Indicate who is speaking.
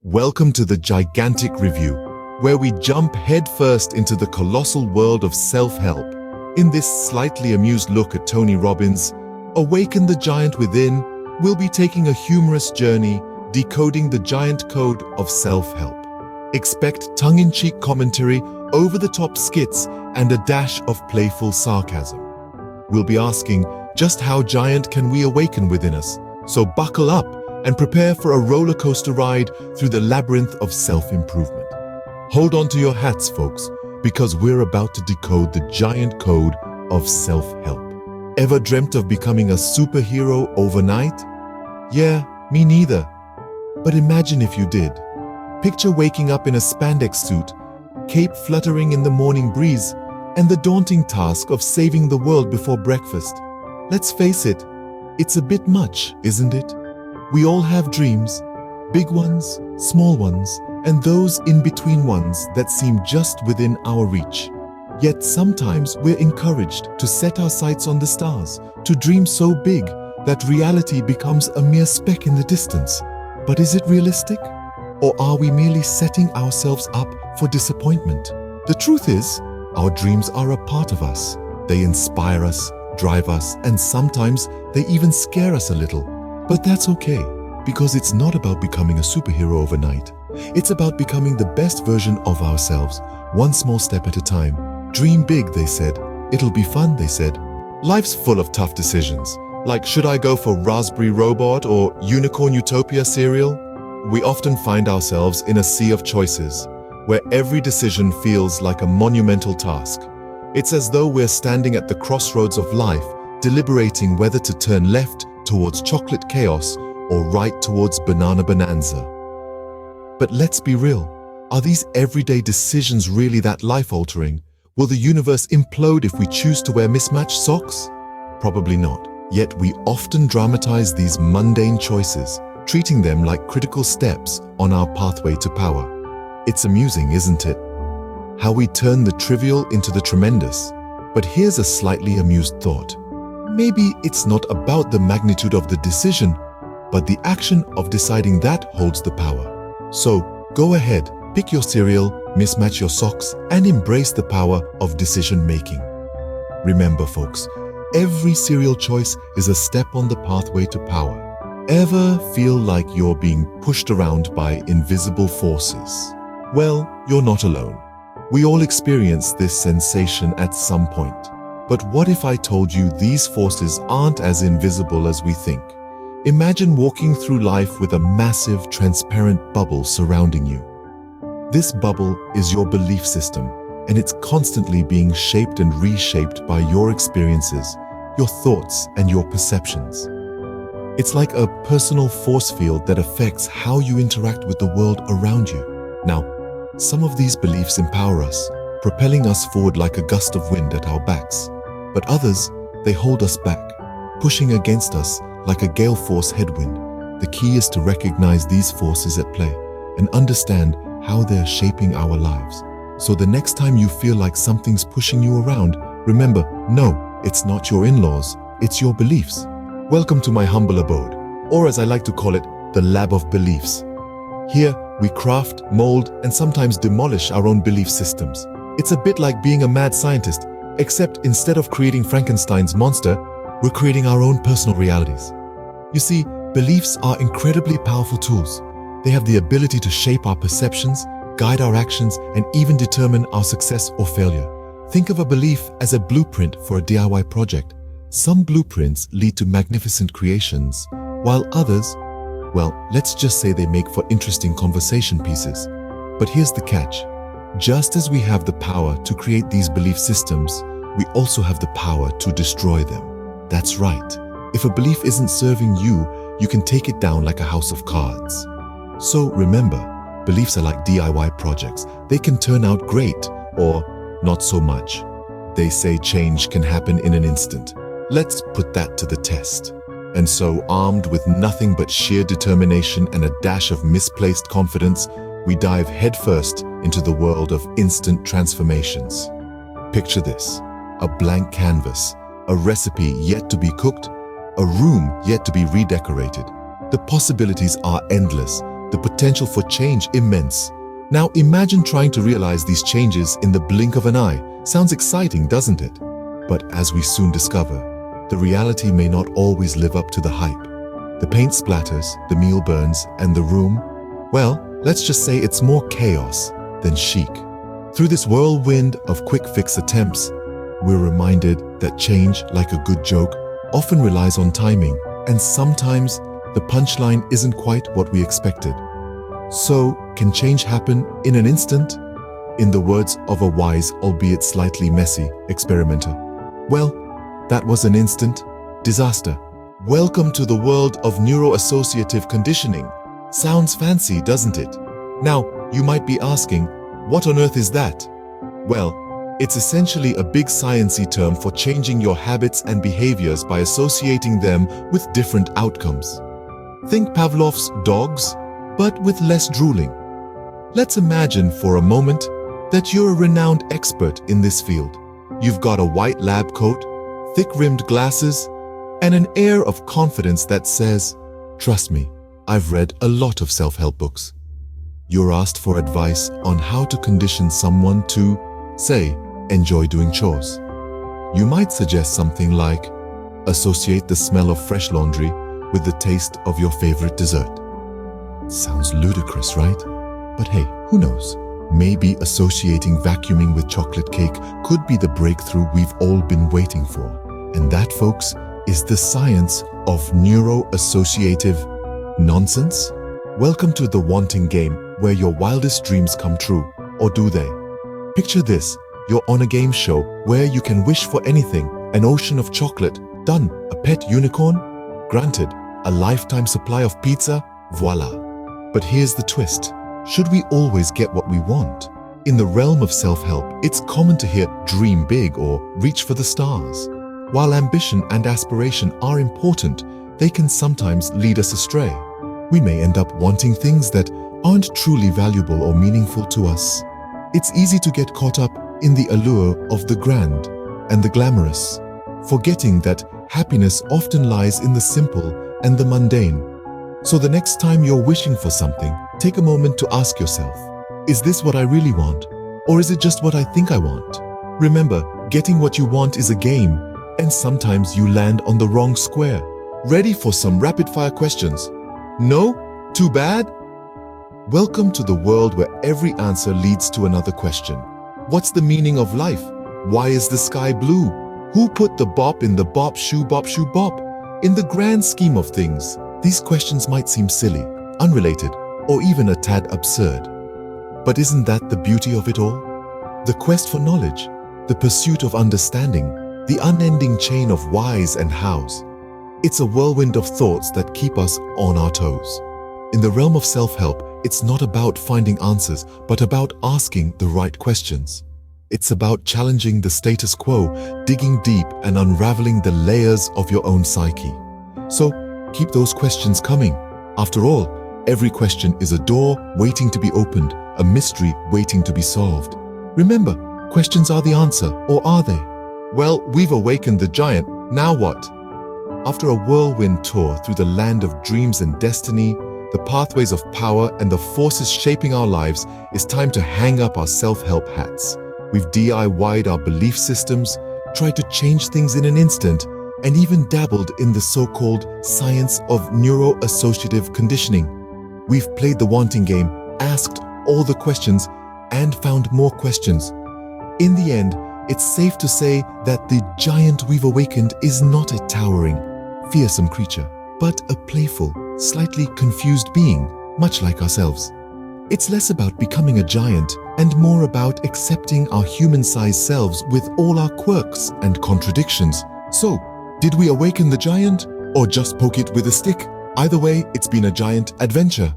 Speaker 1: Welcome to the Gigantic Review, where we jump headfirst into the colossal world of self-help. In this slightly amused look at Tony Robbins' Awaken the Giant Within, we'll be taking a humorous journey, decoding the giant code of self-help. Expect tongue-in-cheek commentary, over-the-top skits, and a dash of playful sarcasm. We'll be asking, just how giant can we awaken within us? So buckle up and prepare for a roller coaster ride through the labyrinth of self-improvement. Hold on to your hats, folks, because we're about to decode the giant code of self-help. Ever dreamt of becoming a superhero overnight? Yeah, me neither. But imagine if you did. Picture waking up in a spandex suit, cape fluttering in the morning breeze, and the daunting task of saving the world before breakfast. Let's face it, it's a bit much, isn't it? We all have dreams, big ones, small ones, and those in-between ones that seem just within our reach. Yet sometimes we're encouraged to set our sights on the stars, to dream so big that reality becomes a mere speck in the distance. But is it realistic? Or are we merely setting ourselves up for disappointment? The truth is, our dreams are a part of us. They inspire us, drive us, and sometimes they even scare us a little. But that's okay, because it's not about becoming a superhero overnight. It's about becoming the best version of ourselves, one small step at a time. Dream big, they said. It'll be fun, they said. Life's full of tough decisions, like should I go for Raspberry Robot or Unicorn Utopia cereal? We often find ourselves in a sea of choices, where every decision feels like a monumental task. It's as though we're standing at the crossroads of life, deliberating whether to turn left towards chocolate chaos or right towards banana bonanza. But let's be real, are these everyday decisions really that life-altering? Will the universe implode if we choose to wear mismatched socks? Probably not. Yet we often dramatize these mundane choices, treating them like critical steps on our pathway to power. It's amusing, isn't it? How we turn the trivial into the tremendous. But here's a slightly amused thought. Maybe it's not about the magnitude of the decision, but the action of deciding that holds the power. So go ahead, pick your cereal, mismatch your socks, and embrace the power of decision-making. Remember, folks, every cereal choice is a step on the pathway to power. Ever feel like you're being pushed around by invisible forces? Well, you're not alone. We all experience this sensation at some point. But what if I told you these forces aren't as invisible as we think? Imagine walking through life with a massive, transparent bubble surrounding you. This bubble is your belief system, and it's constantly being shaped and reshaped by your experiences, your thoughts, and your perceptions. It's like a personal force field that affects how you interact with the world around you. Now, some of these beliefs empower us, propelling us forward like a gust of wind at our backs. But others, they hold us back, pushing against us like a gale force headwind. The key is to recognize these forces at play and understand how they're shaping our lives. So the next time you feel like something's pushing you around, remember, no, it's not your in-laws, it's your beliefs. Welcome to my humble abode, or as I like to call it, the lab of beliefs. Here, we craft, mold, and sometimes demolish our own belief systems. It's a bit like being a mad scientist, except instead of creating Frankenstein's monster, we're creating our own personal realities. You see, beliefs are incredibly powerful tools. They have the ability to shape our perceptions, guide our actions, and even determine our success or failure. Think of a belief as a blueprint for a DIY project. Some blueprints lead to magnificent creations, while others, well, let's just say they make for interesting conversation pieces. But here's the catch. Just as we have the power to create these belief systems, we also have the power to destroy them. That's right. If a belief isn't serving you, you can take it down like a house of cards. So remember, beliefs are like DIY projects. They can turn out great or not so much. They say change can happen in an instant. Let's put that to the test. And so, armed with nothing but sheer determination and a dash of misplaced confidence, we dive headfirst into the world of instant transformations. Picture this: a blank canvas, a recipe yet to be cooked, a room yet to be redecorated. The possibilities are endless, the potential for change immense. Now imagine trying to realize these changes in the blink of an eye. Sounds exciting, doesn't it? But as we soon discover, the reality may not always live up to the hype. The paint splatters, the meal burns, and the room, well, let's just say it's more chaos than chic. Through this whirlwind of quick-fix attempts, we're reminded that change, like a good joke, often relies on timing, and sometimes the punchline isn't quite what we expected. So, can change happen in an instant? In the words of a wise, albeit slightly messy, experimenter. Well, that was an instant disaster. Welcome to the world of neuro-associative conditioning. Sounds fancy, doesn't it? Now, you might be asking, what on earth is that? Well, it's essentially a big sciencey term for changing your habits and behaviors by associating them with different outcomes. Think Pavlov's dogs, but with less drooling. Let's imagine for a moment that you're a renowned expert in this field. You've got a white lab coat, thick-rimmed glasses, and an air of confidence that says, "Trust me, I've read a lot of self-help books." You're asked for advice on how to condition someone to, say, enjoy doing chores. You might suggest something like, associate the smell of fresh laundry with the taste of your favorite dessert. Sounds ludicrous, right? But hey, who knows? Maybe associating vacuuming with chocolate cake could be the breakthrough we've all been waiting for. And that, folks, is the science of neuro-associative nonsense. Welcome to the wanting game, where your wildest dreams come true, or do they? Picture this, you're on a game show where you can wish for anything, an ocean of chocolate, done, a pet unicorn, granted, a lifetime supply of pizza, voila. But here's the twist. Should we always get what we want? In the realm of self-help, it's common to hear dream big or reach for the stars. While ambition and aspiration are important, they can sometimes lead us astray. We may end up wanting things that aren't truly valuable or meaningful to us. It's easy to get caught up in the allure of the grand and the glamorous, forgetting that happiness often lies in the simple and the mundane. So the next time you're wishing for something, take a moment to ask yourself, is this what I really want? Or is it just what I think I want? Remember, getting what you want is a game, and sometimes you land on the wrong square. Ready for some rapid-fire questions? No? Too bad? Welcome to the world where every answer leads to another question. What's the meaning of life? Why is the sky blue? Who put the bop in the bop shoe bop shoe bop? In the grand scheme of things, these questions might seem silly, unrelated, or even a tad absurd. But isn't that the beauty of it all? The quest for knowledge, the pursuit of understanding, the unending chain of whys and hows. It's a whirlwind of thoughts that keep us on our toes. In the realm of self-help, it's not about finding answers, but about asking the right questions. It's about challenging the status quo, digging deep and unraveling the layers of your own psyche. So, keep those questions coming. After all, every question is a door waiting to be opened, a mystery waiting to be solved. Remember, questions are the answer, or are they? Well, we've awakened the giant. Now what? After a whirlwind tour through the land of dreams and destiny, the pathways of power and the forces shaping our lives, it's time to hang up our self-help hats. We've DIY'd our belief systems, tried to change things in an instant, and even dabbled in the so-called science of neuro-associative conditioning. We've played the wanting game, asked all the questions, and found more questions. In the end, it's safe to say that the giant we've awakened is not a towering, fearsome creature, but a playful, slightly confused being, much like ourselves. It's less about becoming a giant and more about accepting our human-sized selves with all our quirks and contradictions. So, did we awaken the giant or just poke it with a stick? Either way, it's been a giant adventure.